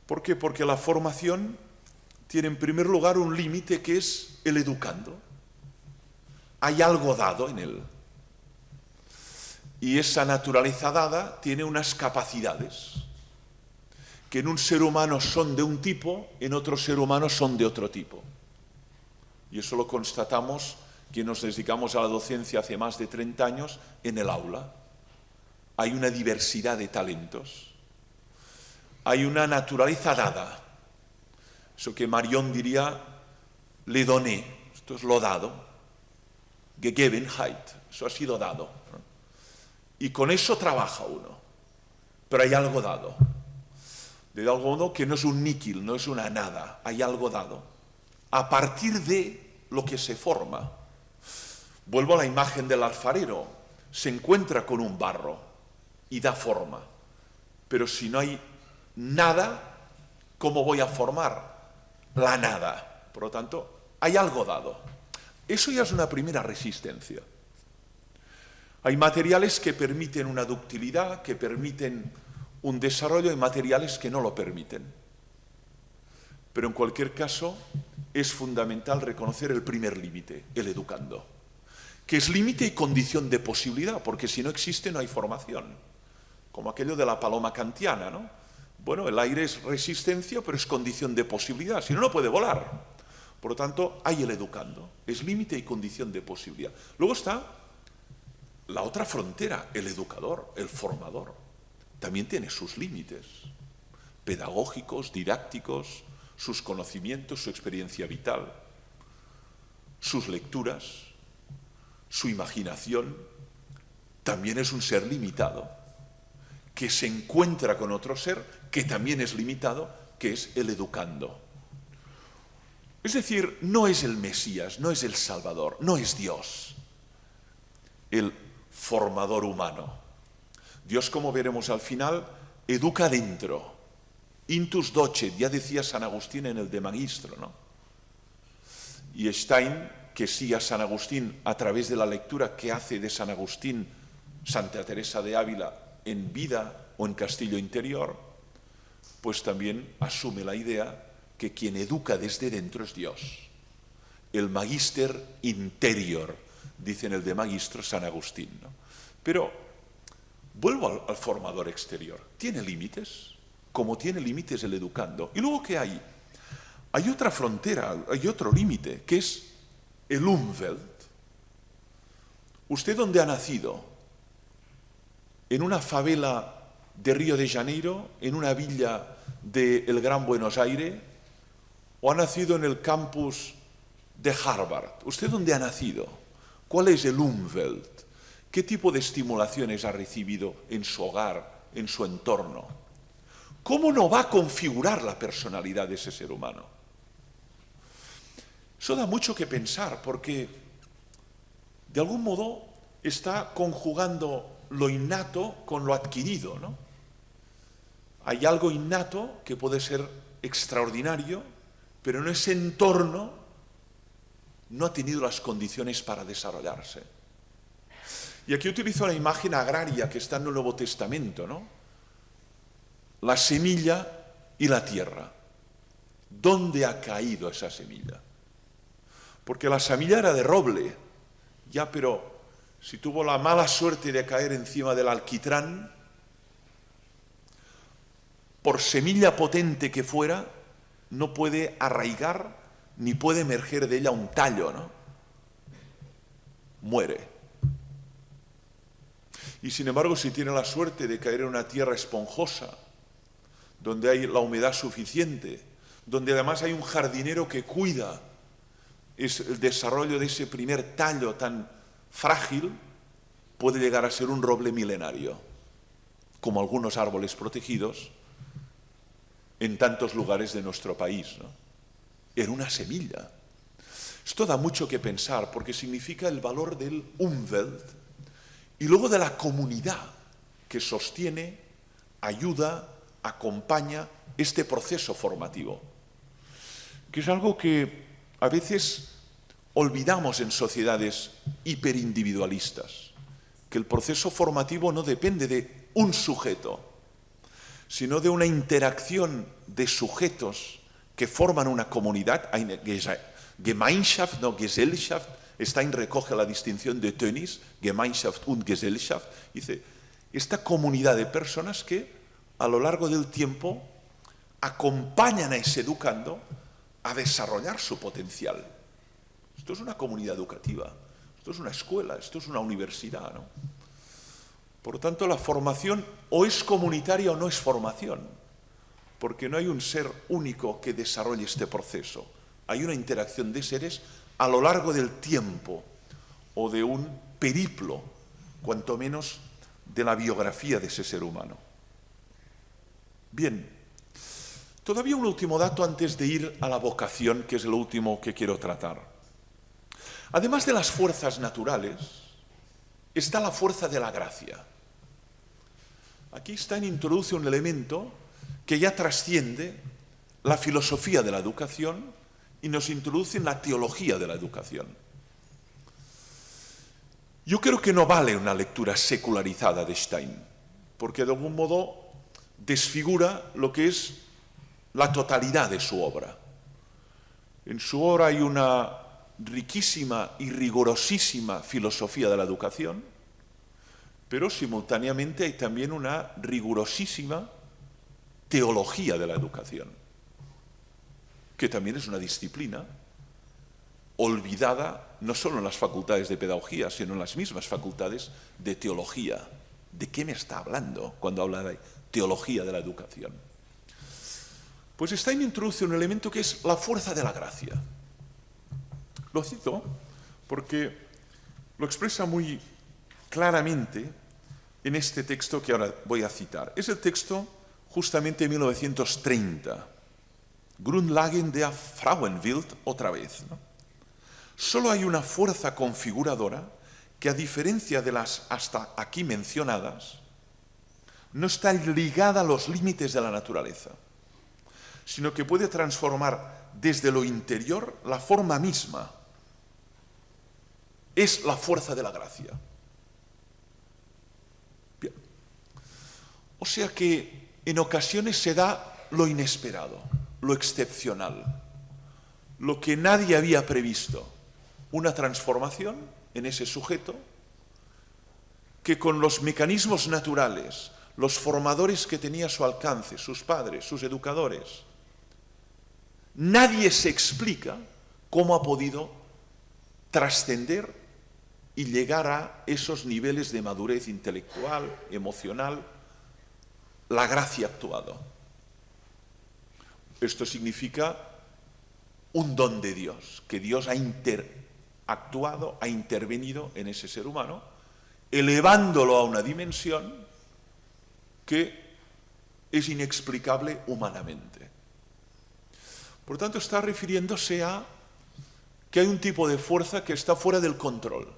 ¿Por qué? Porque la formación tiene en primer lugar un límite que es el educando. Hay algo dado en él. Y esa naturaleza dada tiene unas capacidades que en un ser humano son de un tipo, en otro ser humano son de otro tipo. Y eso lo constatamos que nos dedicamos a la docencia hace más de 30 años en el aula. Hay una diversidad de talentos. Hay una naturaleza dada. Eso que Marion diría, le doné, esto es lo dado. Gegebenheit, eso ha sido dado, ¿no? Y con eso trabaja uno. Pero hay algo dado. De algo modo que no es un níquel, no es una nada, hay algo dado. A partir de lo que se forma. Vuelvo a la imagen del alfarero. Se encuentra con un barro y da forma. Pero si no hay nada, ¿cómo voy a formar la nada? Por lo tanto, hay algo dado. Eso ya es una primera resistencia. Hay materiales que permiten una ductilidad, que permiten un desarrollo, y materiales que no lo permiten. Pero en cualquier caso, es fundamental reconocer el primer límite, el educando, que es límite y condición de posibilidad, porque si no existe no hay formación. Como aquello de la paloma kantiana, ¿no? Bueno, el aire es resistencia, pero es condición de posibilidad, si no, no puede volar. Por lo tanto, hay el educando, es límite y condición de posibilidad. Luego está la otra frontera, el educador, el formador. También tiene sus límites pedagógicos, didácticos, sus conocimientos, su experiencia vital, sus lecturas, su imaginación. También es un ser limitado, que se encuentra con otro ser que también es limitado, que es el educando. Es decir, no es el Mesías, no es el Salvador, no es Dios, el formador humano. Dios, como veremos al final, educa dentro. Intus docet, ya decía San Agustín en el De Magistro, ¿no? Y Stein, que sigue a San Agustín a través de la lectura que hace de San Agustín Santa Teresa de Ávila en vida o en Castillo Interior, pues también asume la idea que quien educa desde dentro es Dios. El magister interior, dice en el De Magistro San Agustín, ¿no? Pero vuelvo al formador exterior. ¿Tiene límites? Como tiene límites el educando. ¿Y luego qué hay? Hay otra frontera, hay otro límite, que es el Umwelt. ¿Usted dónde ha nacido? ¿En una favela de Río de Janeiro? ¿En una villa del Gran Buenos Aires? ¿O ha nacido en el campus de Harvard? ¿Usted dónde ha nacido? ¿Cuál es el Umwelt? ¿Qué tipo de estimulaciones ha recibido en su hogar, en su entorno? ¿Cómo no va a configurar la personalidad de ese ser humano? Eso da mucho que pensar porque, de algún modo, está conjugando lo innato con lo adquirido, ¿no? Hay algo innato que puede ser extraordinario, pero en ese entorno no ha tenido las condiciones para desarrollarse. Y aquí utilizo la imagen agraria que está en el Nuevo Testamento, ¿no? La semilla y la tierra. ¿Dónde ha caído esa semilla? Porque la semilla era de roble, ya, pero si tuvo la mala suerte de caer encima del alquitrán, por semilla potente que fuera, no puede arraigar ni puede emerger de ella un tallo, ¿no? Muere. Y sin embargo, si tiene la suerte de caer en una tierra esponjosa, donde hay la humedad suficiente, donde además hay un jardinero que cuida el desarrollo de ese primer tallo tan frágil, puede llegar a ser un roble milenario, como algunos árboles protegidos en tantos lugares de nuestro país, ¿no? Era una semilla. Esto da mucho que pensar porque significa el valor del Umwelt y luego de la comunidad que sostiene, ayuda, acompaña este proceso formativo, que es algo que a veces olvidamos en sociedades hiperindividualistas, que el proceso formativo no depende de un sujeto, sino de una interacción de sujetos que forman una comunidad. Gemeinschaft, no Gesellschaft. Stein recoge la distinción de Tönnies, Gemeinschaft und Gesellschaft. Dice, esta comunidad de personas que a lo largo del tiempo acompañan a ese educando a desarrollar su potencial. Esto es una comunidad educativa, esto es una escuela, esto es una universidad, ¿no? Por lo tanto, la formación o es comunitaria o no es formación, porque no hay un ser único que desarrolle este proceso. Hay una interacción de seres a lo largo del tiempo o de un periplo, cuanto menos de la biografía de ese ser humano. Bien, todavía un último dato antes de ir a la vocación, que es el último que quiero tratar. Además de las fuerzas naturales, está la fuerza de la gracia. Aquí Stein introduce un elemento que ya trasciende la filosofía de la educación y nos introduce en la teología de la educación. Yo creo que no vale una lectura secularizada de Stein, porque de algún modo desfigura lo que es la totalidad de su obra. En su obra hay una riquísima y rigurosísima filosofía de la educación, pero simultáneamente hay también una rigurosísima teología de la educación, que también es una disciplina olvidada no solo en las facultades de pedagogía, sino en las mismas facultades de teología. ¿De qué me está hablando cuando habla de teología de la educación? Pues Stein introduce un elemento que es la fuerza de la gracia. Lo cito porque lo expresa muy claramente en este texto que ahora voy a citar. Es el texto justamente de 1930, Grundlagen der Frauenwelt, otra vez, ¿no? Solo hay una fuerza configuradora que, a diferencia de las hasta aquí mencionadas, no está ligada a los límites de la naturaleza, sino que puede transformar desde lo interior la forma misma. Es la fuerza de la gracia. Bien. O sea que en ocasiones se da lo inesperado, lo excepcional, lo que nadie había previsto, una transformación en ese sujeto que con los mecanismos naturales, los formadores que tenía a su alcance, sus padres, sus educadores, nadie se explica cómo ha podido trascender y llegar a esos niveles de madurez intelectual, emocional, la gracia ha actuado. Esto significa un don de Dios, que Dios ha actuado, ha intervenido en ese ser humano elevándolo a una dimensión que es inexplicable humanamente. Por tanto, está refiriéndose a que hay un tipo de fuerza que está fuera del control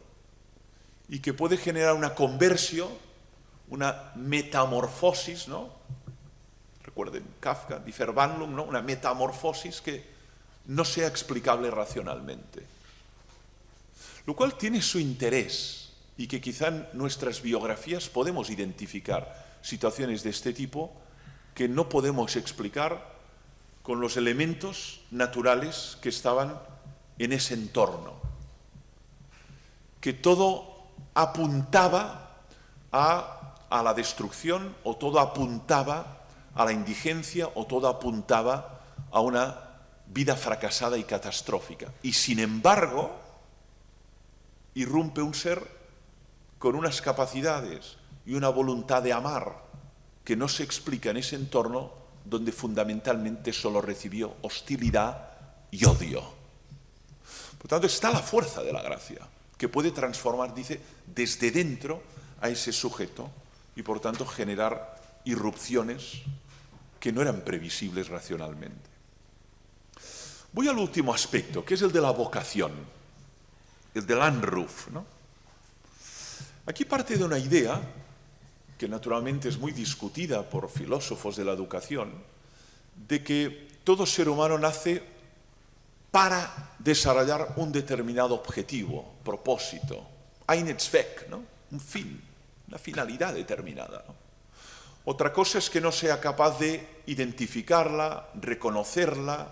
y que puede generar una conversión, una metamorfosis, ¿no? Recuerden Kafka, Die Verwandlung, ¿no? Una metamorfosis que no sea explicable racionalmente. Lo cual tiene su interés y que quizá en nuestras biografías podemos identificar situaciones de este tipo que no podemos explicar con los elementos naturales que estaban en ese entorno. Que todo apuntaba a la destrucción, o todo apuntaba a la indigencia, o todo apuntaba a una vida fracasada y catastrófica. Y sin embargo, irrumpe un ser con unas capacidades y una voluntad de amar que no se explica en ese entorno donde fundamentalmente solo recibió hostilidad y odio. Por tanto, está la fuerza de la gracia, que puede transformar, dice, desde dentro a ese sujeto y por tanto generar irrupciones que no eran previsibles racionalmente. Voy al último aspecto, que es el de la vocación, el del Anruf, ¿no? Aquí parte de una idea que naturalmente es muy discutida por filósofos de la educación, de que todo ser humano nace para desarrollar un determinado objetivo, propósito, ein Zweck, ¿no? Un fin, una finalidad determinada, ¿no? Otra cosa es que no sea capaz de identificarla, reconocerla,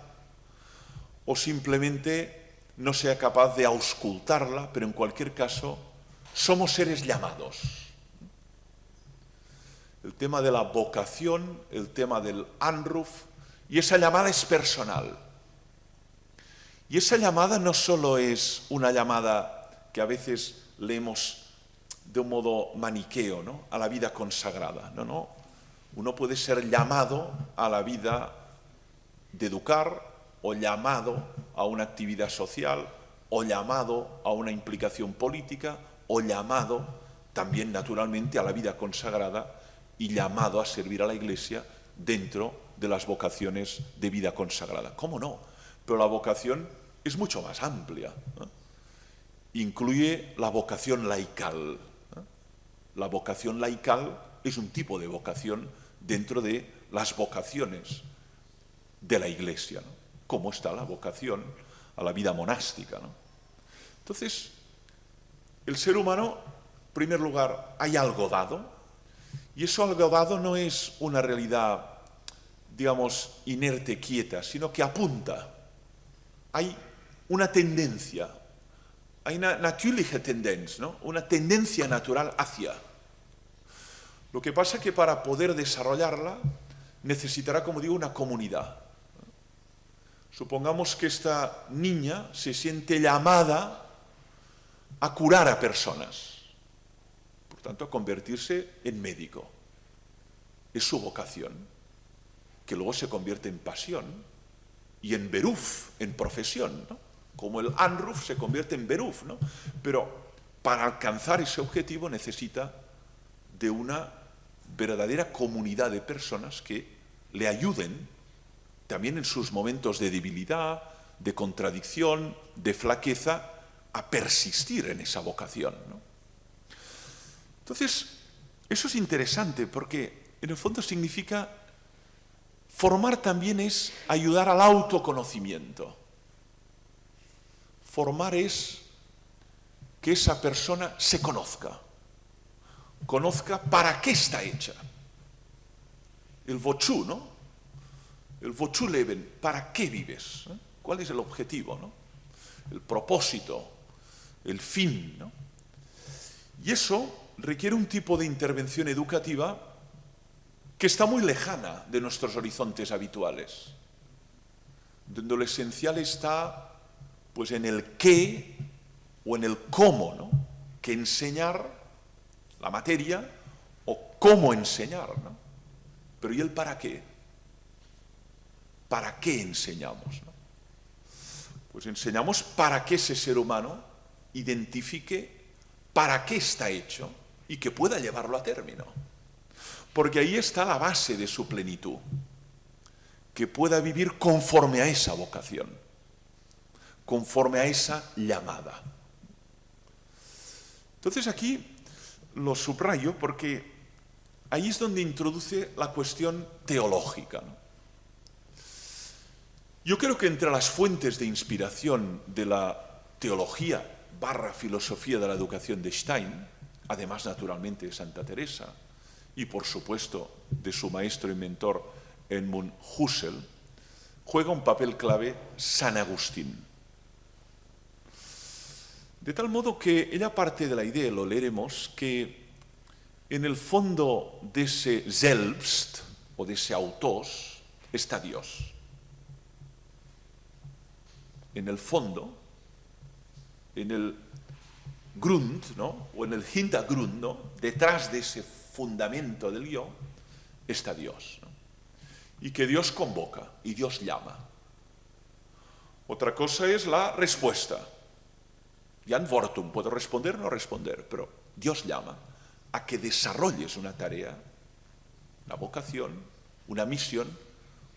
o simplemente no sea capaz de auscultarla, pero en cualquier caso somos seres llamados. El tema de la vocación, el tema del Anruf, y esa llamada es personal. Y esa llamada no solo es una llamada que a veces leemos de un modo maniqueo, ¿no? A la vida consagrada. No, no. Uno puede ser llamado a la vida de educar, o llamado a una actividad social, o llamado a una implicación política, o llamado también naturalmente a la vida consagrada y llamado a servir a la Iglesia dentro de las vocaciones de vida consagrada. ¿Cómo no? Pero la vocación es mucho más amplia, ¿no? Incluye la vocación laical, ¿no? La vocación laical es un tipo de vocación dentro de las vocaciones de la Iglesia, ¿no? Como está la vocación a la vida monástica, ¿no? Entonces, el ser humano, en primer lugar, hay algo dado, y eso algo dado no es una realidad, digamos, inerte, quieta, sino que apunta. Hay una tendencia, hay una natürliche Tendenz, ¿no? Una tendencia natural hacia. Lo que pasa es que para poder desarrollarla necesitará, como digo, una comunidad. Supongamos que esta niña se siente llamada a curar a personas, por tanto a convertirse en médico. Es su vocación, que luego se convierte en pasión y en beruf, en profesión, ¿no? Como el Anruf se convierte en beruf, ¿no? Pero para alcanzar ese objetivo necesita de una verdadera comunidad de personas que le ayuden también en sus momentos de debilidad, de contradicción, de flaqueza, a persistir en esa vocación, ¿no? Entonces, eso es interesante porque en el fondo significa formar también es ayudar al autoconocimiento. Formar es que esa persona se conozca para qué está hecha. El Wozu, ¿no? El Wozu leben, ¿para qué vives? ¿Eh? ¿Cuál es el objetivo, ¿no? El propósito, el fin, ¿no? Y eso requiere un tipo de intervención educativa que está muy lejana de nuestros horizontes habituales, donde lo esencial está pues en el qué o en el cómo, ¿no? Que enseñar la materia o cómo enseñar, ¿no? Pero ¿y el para qué? ¿Para qué enseñamos, ¿no? Pues enseñamos para que ese ser humano identifique para qué está hecho y que pueda llevarlo a término. Porque ahí está la base de su plenitud, que pueda vivir conforme a esa vocación, conforme a esa llamada. Entonces aquí lo subrayo porque ahí es donde introduce la cuestión teológica, ¿no? Yo creo que entre las fuentes de inspiración de la teología / filosofía de la educación de Stein, además naturalmente de Santa Teresa y por supuesto de su maestro y mentor Edmund Husserl, juega un papel clave San Agustín. De tal modo que ella parte de la idea, lo leeremos, que en el fondo de ese Selbst o de ese autos está Dios. En el fondo, en el Grund, ¿no? O en el Hintergrund, ¿no? Detrás de ese fundamento del yo, está Dios, ¿no? Y que Dios convoca y Dios llama. Otra cosa es la respuesta. Y Antwortung, puedo responder o no responder, pero Dios llama a que desarrolles una tarea, una vocación, una misión,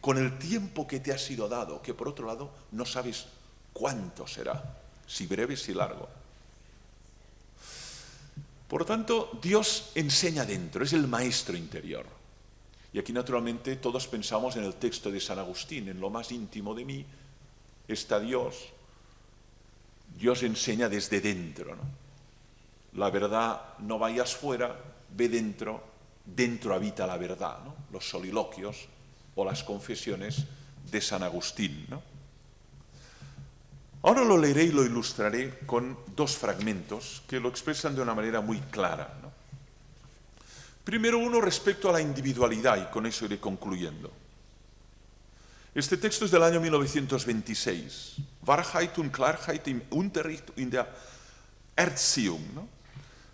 con el tiempo que te ha sido dado, que por otro lado no sabes cuánto será, si breve, si largo. Por lo tanto, Dios enseña dentro, es el maestro interior. Y aquí naturalmente todos pensamos en el texto de San Agustín, en lo más íntimo de mí está Dios. Dios enseña desde dentro, ¿no? La verdad, no vayas fuera, ve dentro, dentro habita la verdad, ¿no? Los soliloquios o las confesiones de San Agustín, ¿no? Ahora lo leeré y lo ilustraré con dos fragmentos que lo expresan de una manera muy clara, ¿no? Primero uno respecto a la individualidad, y con eso iré concluyendo. Este texto es del año 1926. Wahrheit und Klarheit im Unterricht in der Erziehung, ¿no?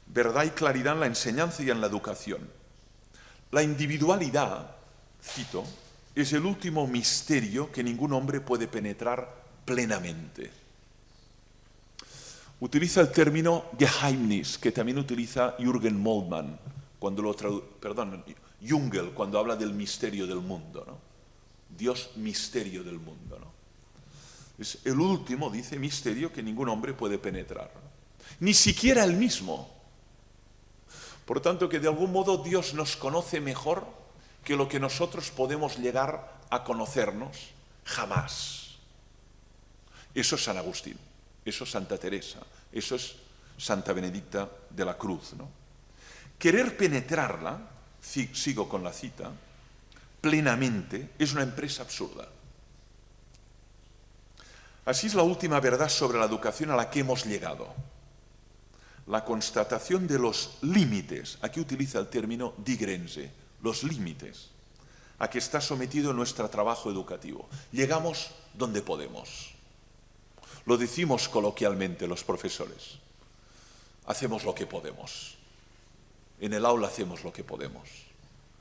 Verdad y claridad en la enseñanza y en la educación. La individualidad, cito, es el último misterio que ningún hombre puede penetrar plenamente. Utiliza el término Geheimnis, que también utiliza Jürgen Moltmann, Jungel, cuando habla del misterio del mundo, ¿no? Dios misterio del mundo, ¿no? Es el último, dice, misterio que ningún hombre puede penetrar, ¿no? Ni siquiera él mismo. Por tanto, que de algún modo Dios nos conoce mejor que lo que nosotros podemos llegar a conocernos jamás. Eso es San Agustín, eso es Santa Teresa, eso es Santa Benedicta de la Cruz, ¿no? Querer penetrarla, sigo con la cita, plenamente es una empresa absurda. Así es la última verdad sobre la educación a la que hemos llegado. La constatación de los límites, aquí utiliza el término die Grenze, los límites a que está sometido nuestro trabajo educativo. Llegamos donde podemos. Lo decimos coloquialmente los profesores. Hacemos lo que podemos. En el aula hacemos lo que podemos.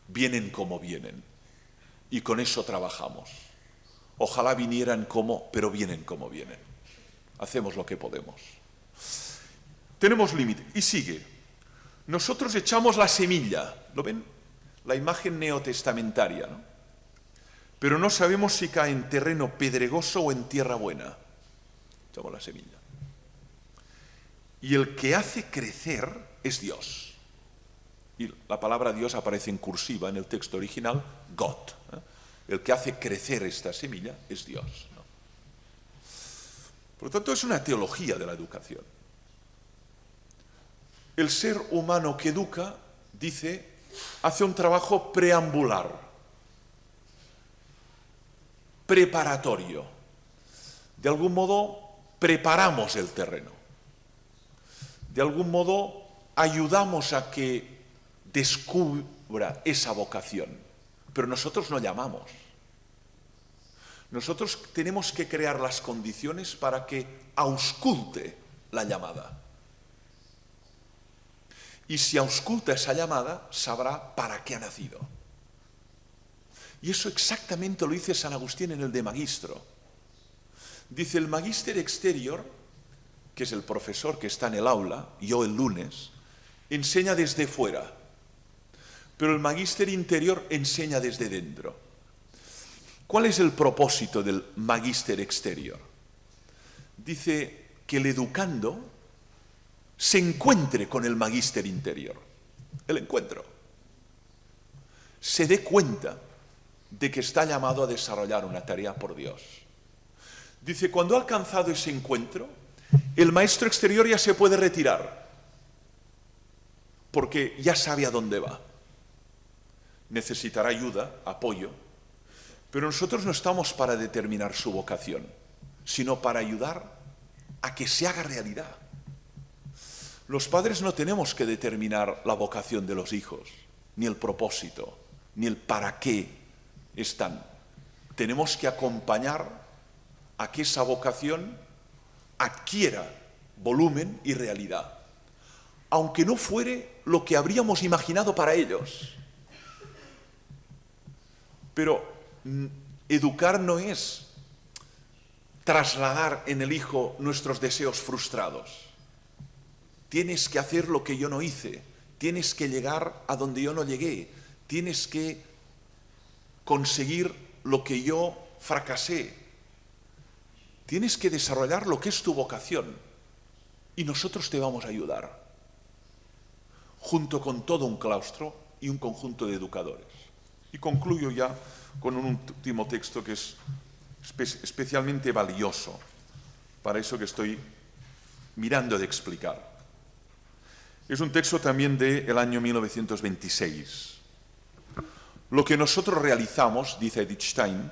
Vienen como vienen. Y con eso trabajamos. Ojalá vinieran como, pero vienen como vienen. Hacemos lo que podemos. Tenemos límite. Y sigue. Nosotros echamos la semilla. ¿Lo ven? La imagen neotestamentaria, ¿no? Pero no sabemos si cae en terreno pedregoso o en tierra buena. Echamos la semilla. Y el que hace crecer es Dios. Y la palabra Dios aparece en cursiva en el texto original, Gott. El que hace crecer esta semilla es Dios, ¿no? Por lo tanto, es una teología de la educación. El ser humano que educa, dice, hace un trabajo preambular, preparatorio. De algún modo, preparamos el terreno. De algún modo, ayudamos a que descubra esa vocación. Pero nosotros no llamamos. Nosotros tenemos que crear las condiciones para que ausculte la llamada. Y si ausculta esa llamada, sabrá para qué ha nacido. Y eso exactamente lo dice San Agustín en el De Magistro. Dice, el Magister Exterior, que es el profesor que está en el aula, yo el lunes, enseña desde fuera, pero el magíster interior enseña desde dentro. ¿Cuál es el propósito del magíster exterior? Dice que el educando se encuentre con el magíster interior, el encuentro. Se dé cuenta de que está llamado a desarrollar una tarea por Dios. Dice, cuando ha alcanzado ese encuentro, el maestro exterior ya se puede retirar, porque ya sabe a dónde va. Necesitará ayuda, apoyo, pero nosotros no estamos para determinar su vocación, sino para ayudar a que se haga realidad. Los padres no tenemos que determinar la vocación de los hijos, ni el propósito, ni el para qué están. Tenemos que acompañar a que esa vocación adquiera volumen y realidad, aunque no fuere lo que habríamos imaginado para ellos. Pero educar no es trasladar en el hijo nuestros deseos frustrados. Tienes que hacer lo que yo no hice, tienes que llegar a donde yo no llegué, tienes que conseguir lo que yo fracasé. Tienes que desarrollar lo que es tu vocación y nosotros te vamos a ayudar, junto con todo un claustro y un conjunto de educadores. Y concluyo ya con un último texto que es especialmente valioso para eso que estoy mirando de explicar. Es un texto también del año 1926. Lo que nosotros realizamos, dice Edith Stein,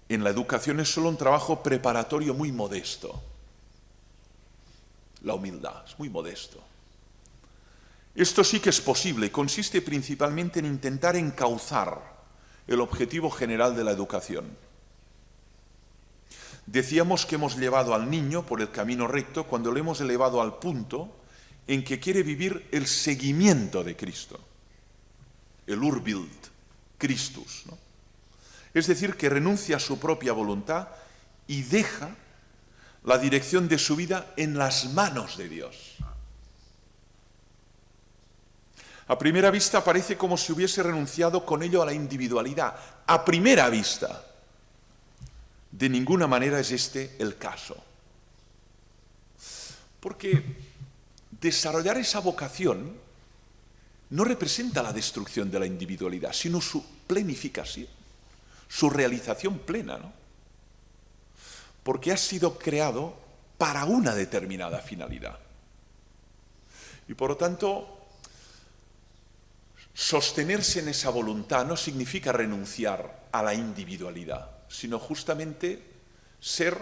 en la educación es solo un trabajo preparatorio muy modesto. La humildad es muy modesto. Esto sí que es posible, consiste principalmente en intentar encauzar el objetivo general de la educación. Decíamos que hemos llevado al niño por el camino recto cuando lo hemos elevado al punto en que quiere vivir el seguimiento de Cristo, el Urbild Christus, ¿no? Es decir, que renuncia a su propia voluntad y deja la dirección de su vida en las manos de Dios. A primera vista parece como si hubiese renunciado con ello a la individualidad. A primera vista, de ninguna manera es este el caso. Porque desarrollar esa vocación no representa la destrucción de la individualidad, sino su plenificación, su realización plena, ¿no? Porque ha sido creado para una determinada finalidad. Y por lo tanto, sostenerse en esa voluntad no significa renunciar a la individualidad, sino justamente ser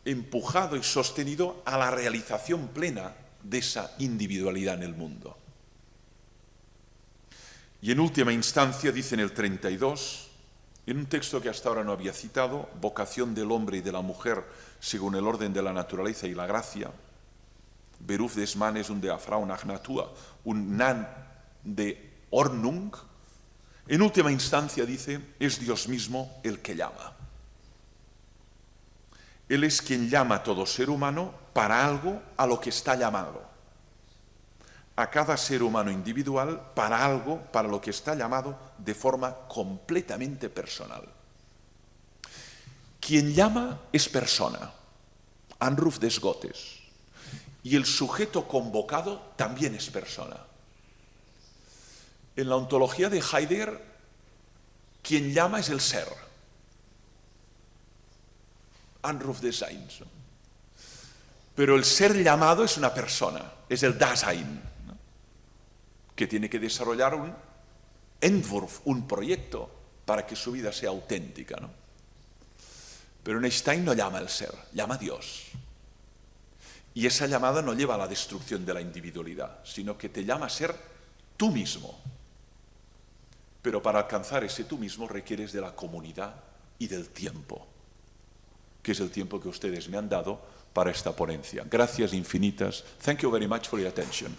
empujado y sostenido a la realización plena de esa individualidad en el mundo. Y en última instancia, dice en el 32, en un texto que hasta ahora no había citado, vocación del hombre y de la mujer según el orden de la naturaleza y la gracia, Beruf des Mannes und der Frau nach Natur, un Nan de Ordnung, en última instancia dice, es Dios mismo el que llama. Él es quien llama a todo ser humano para algo a lo que está llamado. A cada ser humano individual para algo para lo que está llamado de forma completamente personal. Quien llama es persona, Anruf des Gottes, y el sujeto convocado también es persona. En la ontología de Heidegger, quien llama es el ser, Anruf des Seins, ¿no? Pero el ser llamado es una persona, es el Dasein, ¿no? Que tiene que desarrollar un Entwurf, un proyecto, para que su vida sea auténtica, ¿no? Pero Einstein no llama al ser, llama a Dios. Y esa llamada no lleva a la destrucción de la individualidad, sino que te llama a ser tú mismo. Pero para alcanzar ese tú mismo requieres de la comunidad y del tiempo, que es el tiempo que ustedes me han dado para esta ponencia. Gracias infinitas. Thank you very much for your attention.